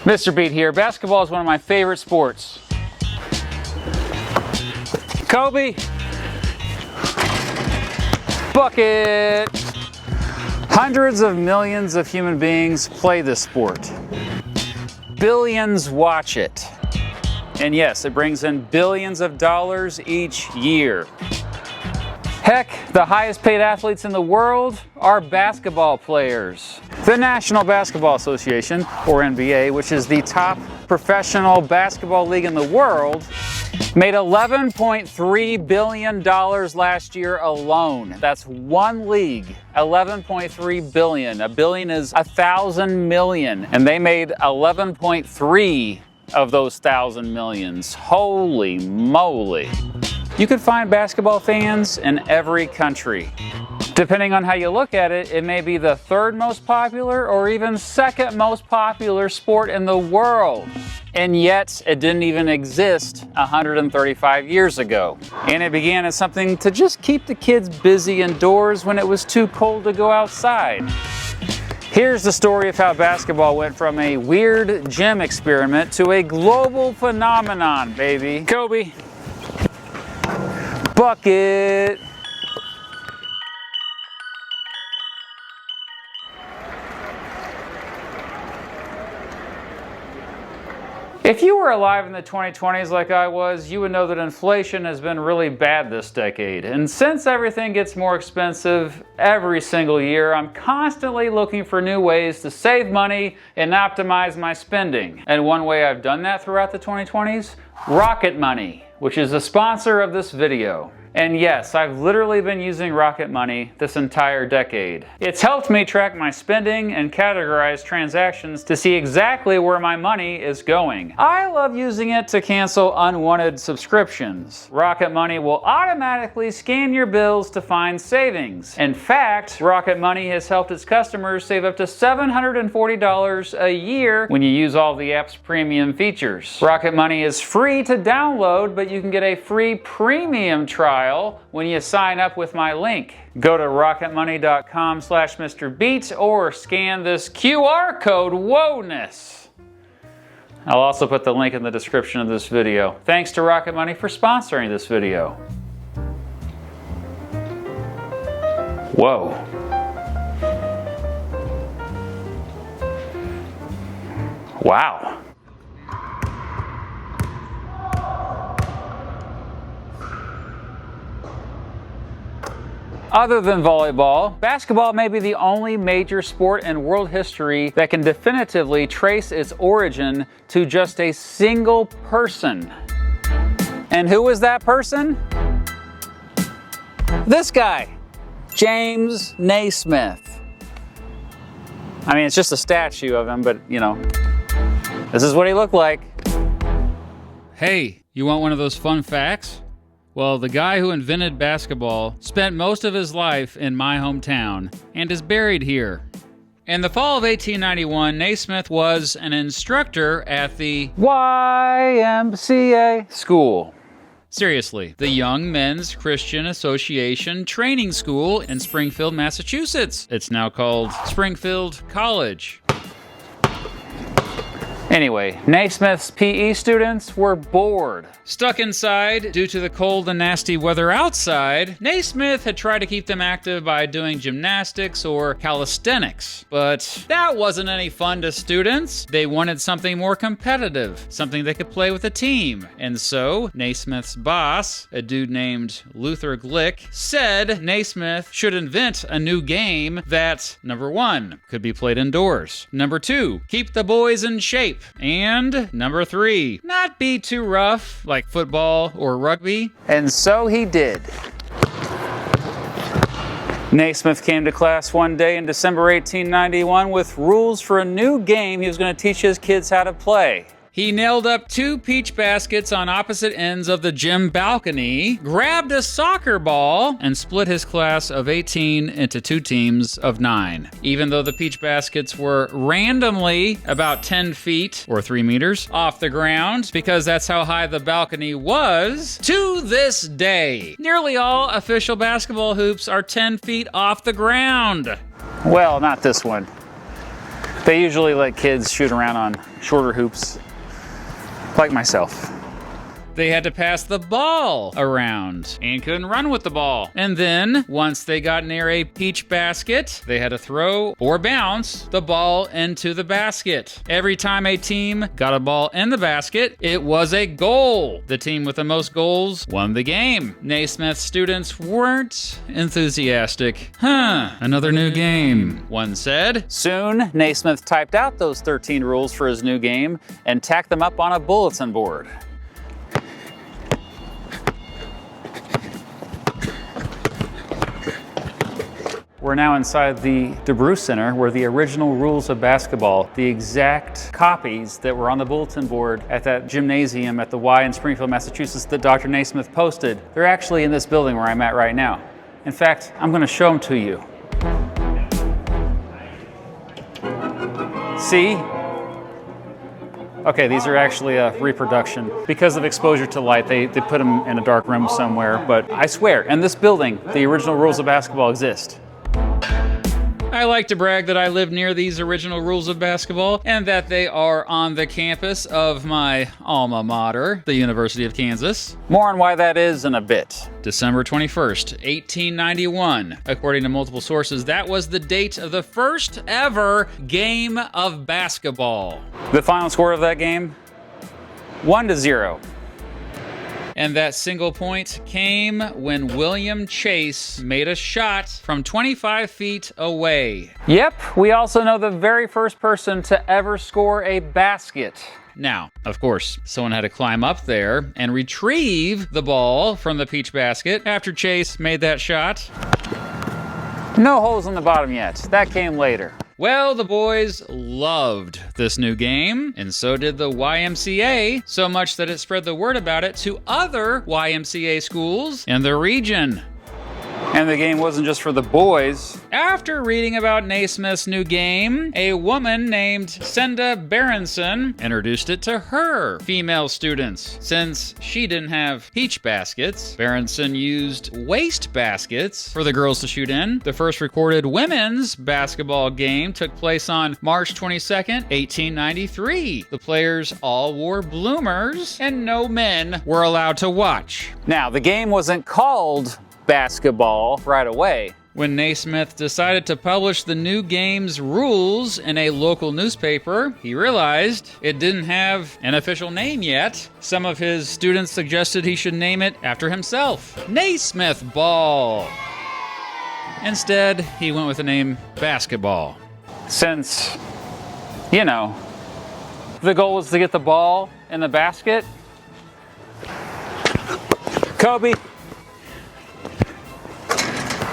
Mr. Beat here. Basketball is one of my favorite sports. Kobe. Bucket. Hundreds of millions of human beings play this sport. Billions watch it. And yes, it brings in billions of dollars each year. Heck, the highest paid athletes in the world are basketball players. The National Basketball Association, or NBA, which is the top professional basketball league in the world, made $11.3 billion last year alone. That's one league, $11.3 billion. A billion is 1,000 million, and they made 11.3 of those 1,000 millions. Holy moly. You could find basketball fans in every country. Depending on how you look at it, it may be the third most popular or even second most popular sport in the world. And yet, it didn't even exist 135 years ago. And it began as something to just keep the kids busy indoors when it was too cold to go outside. Here's the story of how basketball went from a weird gym experiment to a global phenomenon, baby. Kobe. Bucket. If you were alive in the 2020s like I was, you would know that inflation has been really bad this decade. And since everything gets more expensive every single year, I'm constantly looking for new ways to save money and optimize my spending. And one way I've done that throughout the 2020s, Rocket Money, which is a sponsor of this video. And yes, I've literally been using Rocket Money this entire decade. It's helped me track my spending and categorize transactions to see exactly where my money is going. I love using it to cancel unwanted subscriptions. Rocket Money will automatically scan your bills to find savings. In fact, Rocket Money has helped its customers save up to $740 a year when you use all the app's premium features. Rocket Money is free to download, but you can get a free premium trial when you sign up with my link. Go to rocketmoney.com/MrBeat or scan this QR code, whoa-ness. I'll also put the link in the description of this video. Thanks to Rocket Money for sponsoring this video. Whoa. Wow. Other than volleyball, basketball may be the only major sport in world history that can definitively trace its origin to just a single person. And who was that person? This guy, James Naismith. I mean, it's just a statue of him, but you know, this is what he looked like. Hey, you want one of those fun facts? Well, the guy who invented basketball spent most of his life in my hometown and is buried here. In the fall of 1891, Naismith was an instructor at the YMCA school. Seriously, the Young Men's Christian Association Training School in Springfield, Massachusetts. It's now called Springfield College. Anyway, Naismith's PE students were bored. Stuck inside due to the cold and nasty weather outside, Naismith had tried to keep them active by doing gymnastics or calisthenics. But that wasn't any fun to students. They wanted something more competitive, something they could play with a team. And so, Naismith's boss, a dude named Luther Glick, said Naismith should invent a new game that, number 1, could be played indoors. Number 2, keep the boys in shape. And number 3, not be too rough, like football or rugby. And so he did. Naismith came to class one day in December 1891 with rules for a new game he was going to teach his kids how to play. He nailed up 2 peach baskets on opposite ends of the gym balcony, grabbed a soccer ball, and split his class of 18 into 2 teams of 9. Even though the peach baskets were randomly about 10 feet, or 3 meters, off the ground, because that's how high the balcony was, to this day, nearly all official basketball hoops are 10 feet off the ground. Well, not this one. They usually let kids shoot around on shorter hoops, like myself. They had to pass the ball around and couldn't run with the ball. And then, once they got near a peach basket, they had to throw or bounce the ball into the basket. Every time a team got a ball in the basket, it was a goal. The team with the most goals won the game. Naismith students weren't enthusiastic. Another new game, one said. Soon, Naismith typed out those 13 rules for his new game and tacked them up on a bulletin board. We're now inside the DeBruce Center where the original rules of basketball, the exact copies that were on the bulletin board at that gymnasium at the Y in Springfield, Massachusetts that Dr. Naismith posted, they're actually in this building where I'm at right now. In fact, I'm going to show them to you. See? Okay, these are actually a reproduction. Because of exposure to light, they put them in a dark room somewhere, but I swear, in this building, the original rules of basketball exist. I like to brag that I live near these original rules of basketball and that they are on the campus of my alma mater, the University of Kansas. More on why that is in a bit. December 21st, 1891. According to multiple sources, that was the date of the first ever game of basketball. The final score of that game? 1-0. And that single point came when William Chase made a shot from 25 feet away. Yep, we also know the very first person to ever score a basket. Now, of course, someone had to climb up there and retrieve the ball from the peach basket after Chase made that shot. No holes in the bottom yet. That came later. Well, the boys loved this new game, and so did the YMCA, so much that it spread the word about it to other YMCA schools in the region. And the game wasn't just for the boys. After reading about Naismith's new game, a woman named Senda Berenson introduced it to her female students. Since she didn't have peach baskets, Berenson used waste baskets for the girls to shoot in. The first recorded women's basketball game took place on March 22nd, 1893. The players all wore bloomers, and no men were allowed to watch. Now, the game wasn't called basketball right away. When Naismith decided to publish the new game's rules in a local newspaper, he realized it didn't have an official name yet. Some of his students suggested he should name it after himself, Naismith Ball. Instead, he went with the name basketball. Since, you know, the goal was to get the ball in the basket. Kobe,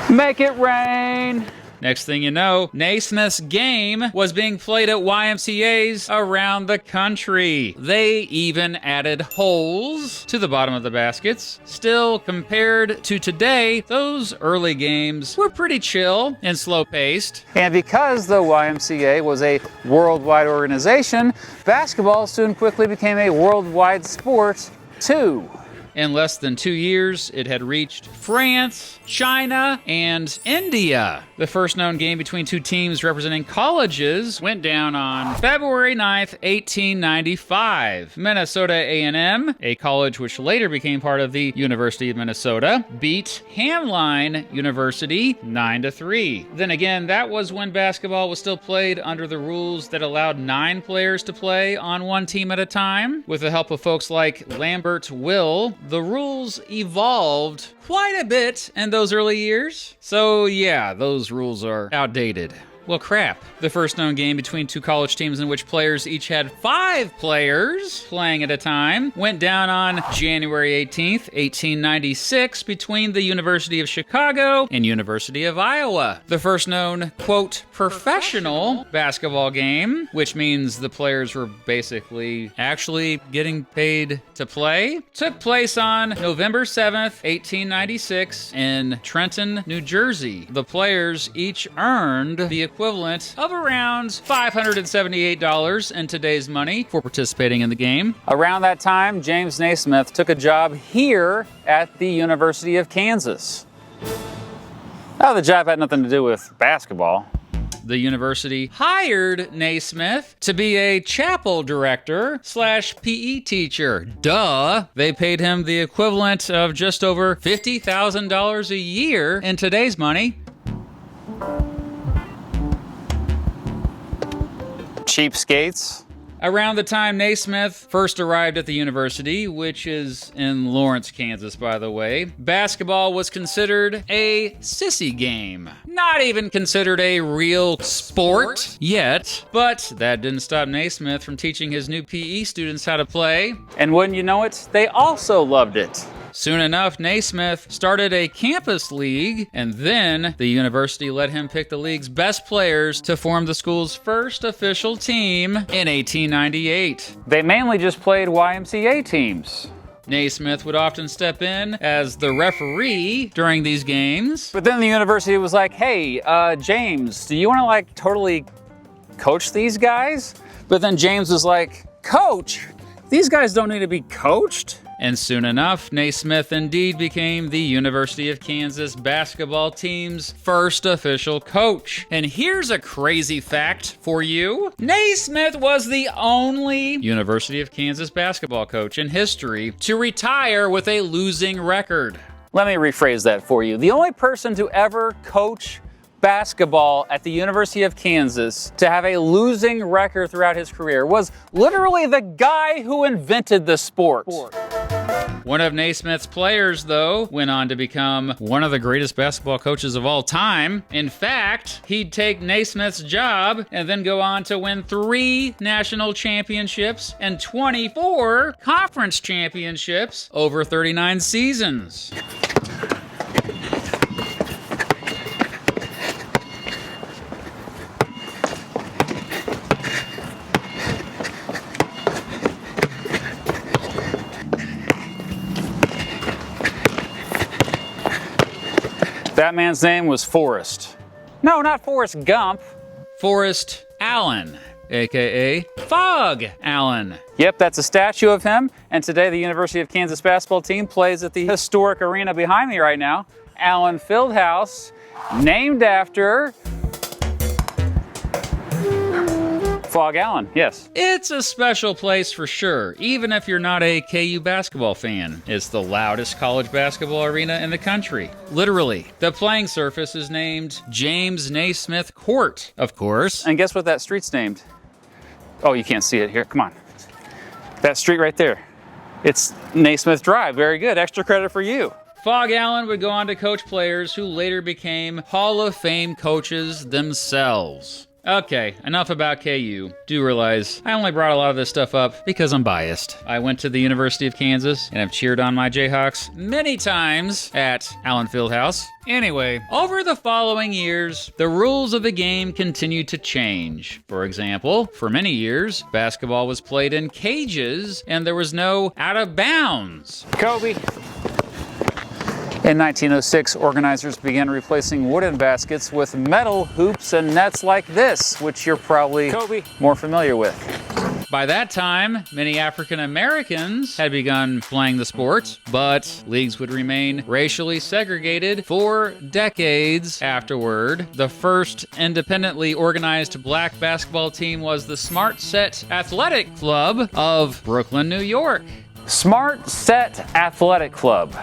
make it rain. Next thing you know, Naismith's game was being played at YMCAs around the country. They even added holes to the bottom of the baskets. Still, compared to today, those early games were pretty chill and slow-paced. And because the YMCA was a worldwide organization, basketball soon quickly became a worldwide sport, too. In less than 2 years, it had reached France, China, and India. The first known game between two teams representing colleges went down on February 9th, 1895. Minnesota A&M, a college which later became part of the University of Minnesota, beat Hamline University 9-3. Then again, that was when basketball was still played under the rules that allowed 9 players to play on one team at a time. With the help of folks like Lambert Will, the rules evolved quite a bit in those early years. So yeah, those rules are outdated. Well, crap. The first known game between two college teams in which players each had 5 players playing at a time went down on January 18th, 1896 between the University of Chicago and University of Iowa. The first known, quote, professional basketball game, which means the players were basically actually getting paid to play, took place on November 7th, 1896 in Trenton, New Jersey. The players each earned the equivalent of around $578 in today's money for participating in the game. Around that time, James Naismith took a job here at the University of Kansas. Oh, the job had nothing to do with basketball. the university hired Naismith to be a chapel director / PE teacher. Duh! They paid him the equivalent of just over $50,000 a year in today's money. Cheapskates. Around the time Naismith first arrived at the university, which is in Lawrence, Kansas, by the way, basketball was considered a sissy game. Not even considered a real sport yet, but that didn't stop Naismith from teaching his new PE students how to play. And wouldn't you know it, they also loved it. Soon enough, Naismith started a campus league, and then the university let him pick the league's best players to form the school's first official team in 1898. They mainly just played YMCA teams. Naismith would often step in as the referee during these games. But then the university was like, hey, James, do you want to totally coach these guys? But then James was like, coach? These guys don't need to be coached. And soon enough, Naismith indeed became the University of Kansas basketball team's first official coach. And here's a crazy fact for you. Naismith was the only University of Kansas basketball coach in history to retire with a losing record. Let me rephrase that for you. The only person to ever coach basketball at the University of Kansas to have a losing record throughout his career was literally the guy who invented the sport. One of Naismith's players, though, went on to become one of the greatest basketball coaches of all time. In fact, he'd take Naismith's job and then go on to win 3 national championships and 24 conference championships over 39 seasons. That man's name was Forrest. No, not Forrest Gump. Forrest Allen, aka Fog Allen. Yep, that's a statue of him, and today the University of Kansas basketball team plays at the historic arena behind me right now, Allen Fieldhouse, named after Fog Allen, yes. It's a special place for sure, even if you're not a KU basketball fan. It's the loudest college basketball arena in the country. Literally. The playing surface is named James Naismith Court, of course. And guess what that street's named? Oh, you can't see it here. Come on. That street right there. It's Naismith Drive. Very good. Extra credit for you. Fog Allen would go on to coach players who later became Hall of Fame coaches themselves. Okay, enough about KU. Do realize I only brought a lot of this stuff up because I'm biased. I went to the University of Kansas and have cheered on my Jayhawks many times at Allen Fieldhouse. Anyway, over the following years, the rules of the game continued to change. For example, for many years, basketball was played in cages and there was no out of bounds. Kobe. In 1906, organizers began replacing wooden baskets with metal hoops and nets like this, which you're probably more familiar with. By that time, many African Americans had begun playing the sport, but leagues would remain racially segregated for decades afterward. The first independently organized black basketball team was the Smart Set Athletic Club of Brooklyn, New York. Smart Set Athletic Club.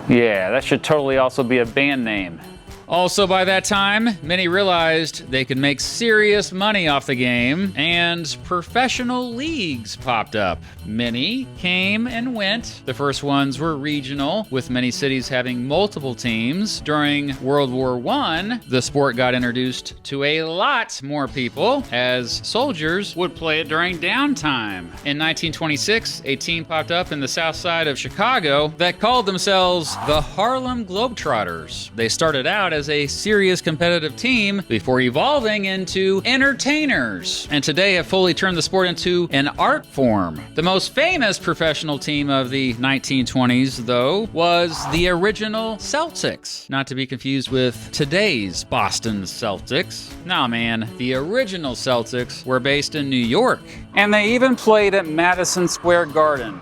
Yeah, that should totally also be a band name. Also by that time, many realized they could make serious money off the game, and professional leagues popped up. Many came and went. The first ones were regional, with many cities having multiple teams. During World War I, the sport got introduced to a lot more people, as soldiers would play it during downtime. In 1926, a team popped up in the south side of Chicago that called themselves the Harlem Globetrotters. They started out as a serious competitive team before evolving into entertainers, and today have fully turned the sport into an art form. The most famous professional team of the 1920s, though, was the original Celtics, not to be confused with today's Boston Celtics. Nah, man, the original Celtics were based in New York, and they even played at Madison Square Garden.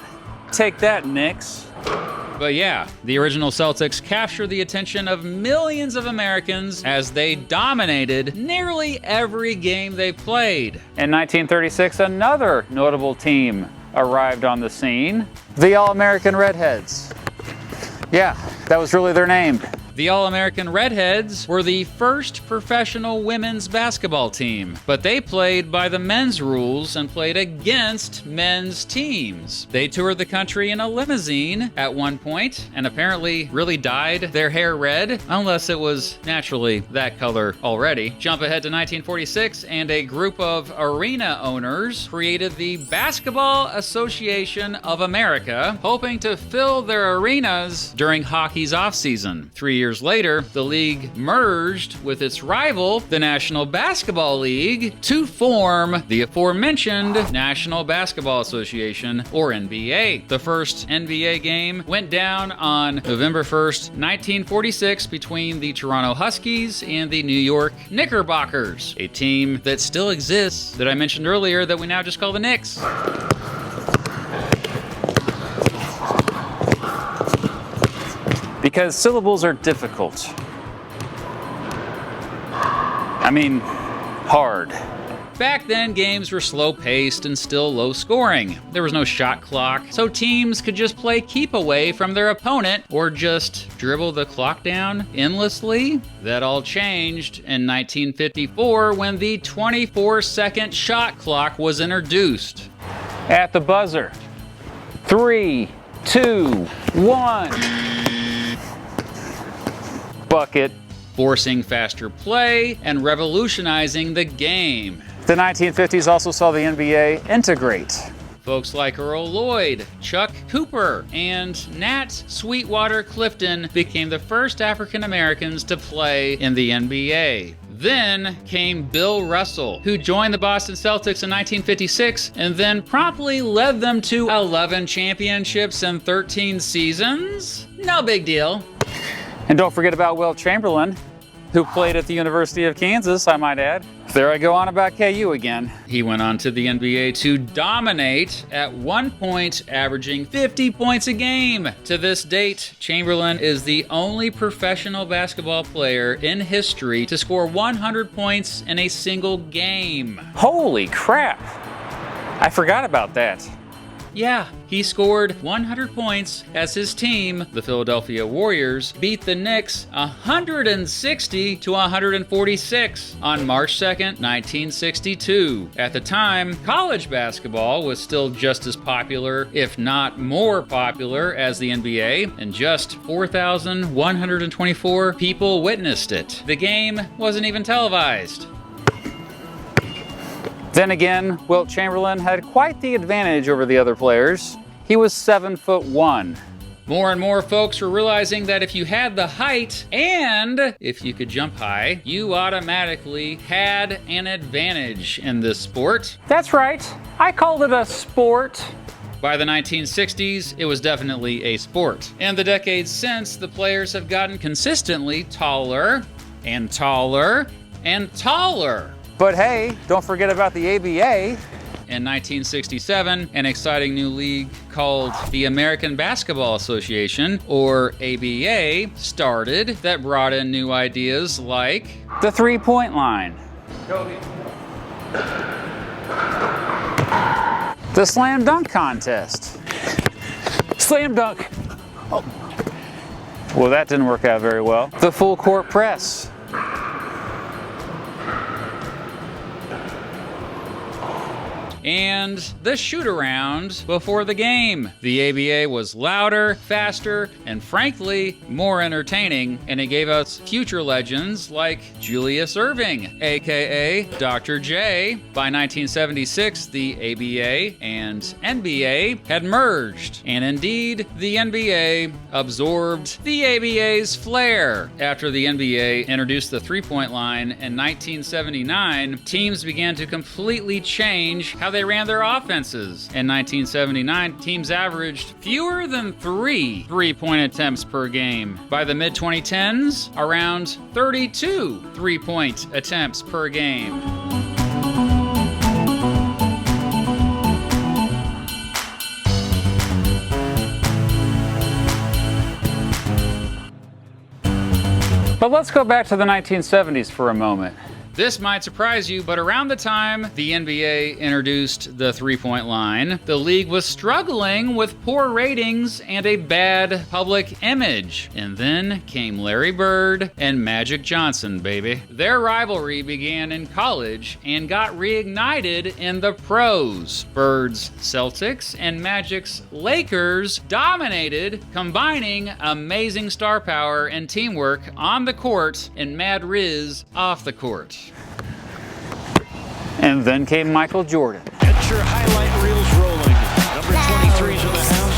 Take that, Knicks. But yeah, the original Celtics captured the attention of millions of Americans as they dominated nearly every game they played. In 1936, another notable team arrived on the scene, the All-American Redheads. Yeah, that was really their name. The All-American Redheads were the first professional women's basketball team, but they played by the men's rules and played against men's teams. They toured the country in a limousine at one point and apparently really dyed their hair red, unless it was naturally that color already. Jump ahead to 1946, and a group of arena owners created the Basketball Association of America, hoping to fill their arenas during hockey's offseason. 3 years later, the league merged with its rival, the National Basketball League, to form the aforementioned National Basketball Association, or NBA. The first NBA game went down on November 1st, 1946, between the Toronto Huskies and the New York Knickerbockers, a team that still exists that I mentioned earlier that we now just call the Knicks. Because syllables are difficult. I mean, hard. Back then, games were slow-paced and still low-scoring. There was no shot clock, so teams could just play keep away from their opponent or just dribble the clock down endlessly. That all changed in 1954 when the 24-second shot clock was introduced. At the buzzer, 3, 2, 1. Bucket, forcing faster play and revolutionizing the game. The 1950s also saw the NBA integrate. Folks like Earl Lloyd, Chuck Cooper, and Nat Sweetwater Clifton became the first African Americans to play in the NBA. Then came Bill Russell, who joined the Boston Celtics in 1956 and then promptly led them to 11 championships and 13 seasons. No big deal. And don't forget about Wilt Chamberlain, who played at the University of Kansas, I might add. There I go on about KU again. He went on to the NBA to dominate, at one point averaging 50 points a game. To this date, Chamberlain is the only professional basketball player in history to score 100 points in a single game. Holy crap! I forgot about that. Yeah, he scored 100 points as his team, the Philadelphia Warriors, beat the Knicks 160 to 146 on March 2nd, 1962. At the time, college basketball was still just as popular, if not more popular, as the NBA, and just 4,124 people witnessed it. The game wasn't even televised. Then again, Wilt Chamberlain had quite the advantage over the other players. He was 7'1". More and more folks were realizing that if you had the height and if you could jump high, you automatically had an advantage in this sport. That's right, I called it a sport. By the 1960s, it was definitely a sport. In the decades since, the players have gotten consistently taller and taller and taller. But hey, don't forget about the ABA. In 1967, an exciting new league called the American Basketball Association, or ABA, started that brought in new ideas like the three-point line, the slam dunk contest. Slam dunk. Oh. Well, that didn't work out very well. The full court press. And the shoot-around before the game. The ABA was louder, faster, and frankly, more entertaining, and it gave us future legends like Julius Erving, aka Dr. J. By 1976, the ABA and NBA had merged, and indeed, the NBA absorbed the ABA's flair. After the NBA introduced the three-point line in 1979, teams began to completely change how they ran their offenses. In 1979, teams averaged fewer than 3 three-point attempts per game. By the mid-2010s, around 32 three-point attempts per game. But let's go back to the 1970s for a moment. This might surprise you, but around the time the NBA introduced the three-point line, the league was struggling with poor ratings and a bad public image. And then came Larry Bird and Magic Johnson, baby. Their rivalry began in college and got reignited in the pros. Bird's Celtics and Magic's Lakers dominated, combining amazing star power and teamwork on the court and mad riz off the court. And then came Michael Jordan. Get your highlight reels rolling. Number 23's in the house.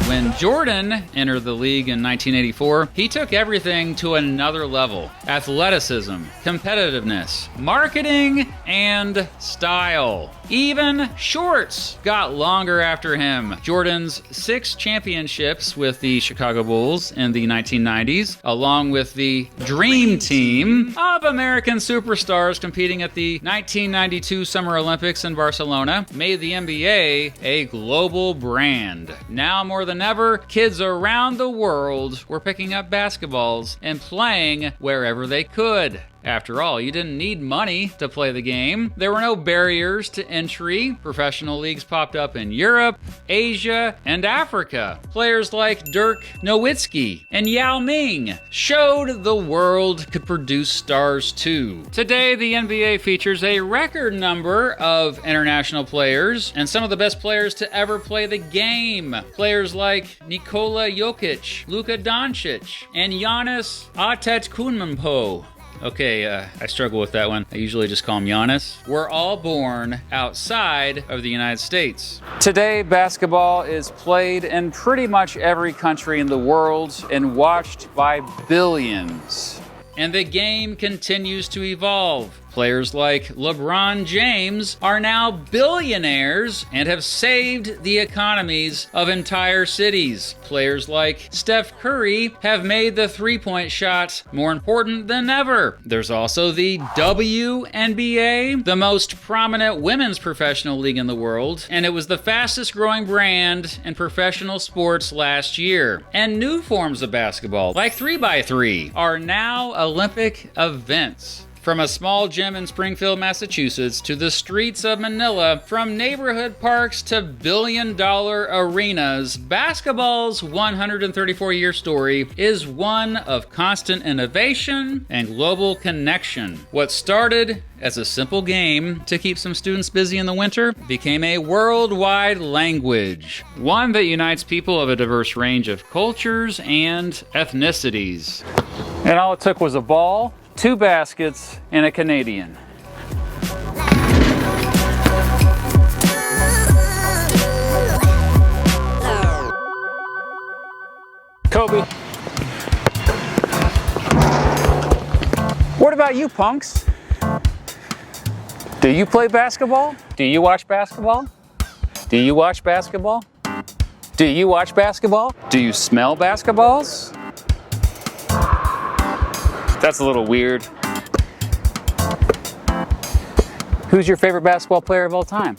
When Jordan entered the league in 1984, he took everything to another level. Athleticism, competitiveness, marketing, and style. Even shorts got longer after him. Jordan's 6 championships with the Chicago Bulls in the 1990s, along with the Dream Team of American superstars competing at the 1992 Summer Olympics in Barcelona, made the NBA a global brand. Now more than ever, kids around the world were picking up basketballs and playing wherever they could. After all, you didn't need money to play the game. There were no barriers to entry. Professional leagues popped up in Europe, Asia, and Africa. Players like Dirk Nowitzki and Yao Ming showed the world could produce stars too. Today, the NBA features a record number of international players and some of the best players to ever play the game. Players like Nikola Jokic, Luka Doncic, and Giannis Antetokounmpo. Okay, I struggle with that one. I usually just call him Giannis. We're all born outside of the United States. Today, basketball is played in pretty much every country in the world and watched by billions. And the game continues to evolve. Players like LeBron James are now billionaires and have saved the economies of entire cities. Players like Steph Curry have made the three-point shot more important than ever. There's also the WNBA, the most prominent women's professional league in the world, and it was the fastest growing brand in professional sports last year. And new forms of basketball, like 3x3, are now Olympic events. From a small gym in Springfield, Massachusetts, to the streets of Manila, from neighborhood parks to billion-dollar arenas, basketball's 134-year story is one of constant innovation and global connection. What started as a simple game to keep some students busy in the winter became a worldwide language, one that unites people of a diverse range of cultures and ethnicities. And all it took was a ball, 2 baskets, and a Canadian. Kobe. What about you, punks? Do you play basketball? Do you watch basketball? Do you watch basketball? Do you watch basketball? Do you smell basketballs? That's a little weird. Who's your favorite basketball player of all time?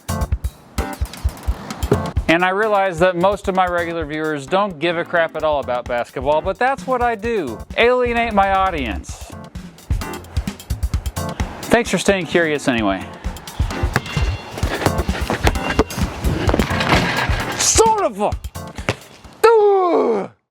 And I realize that most of my regular viewers don't give a crap at all about basketball, but that's what I do. Alienate my audience. Thanks for staying curious anyway. Son of a...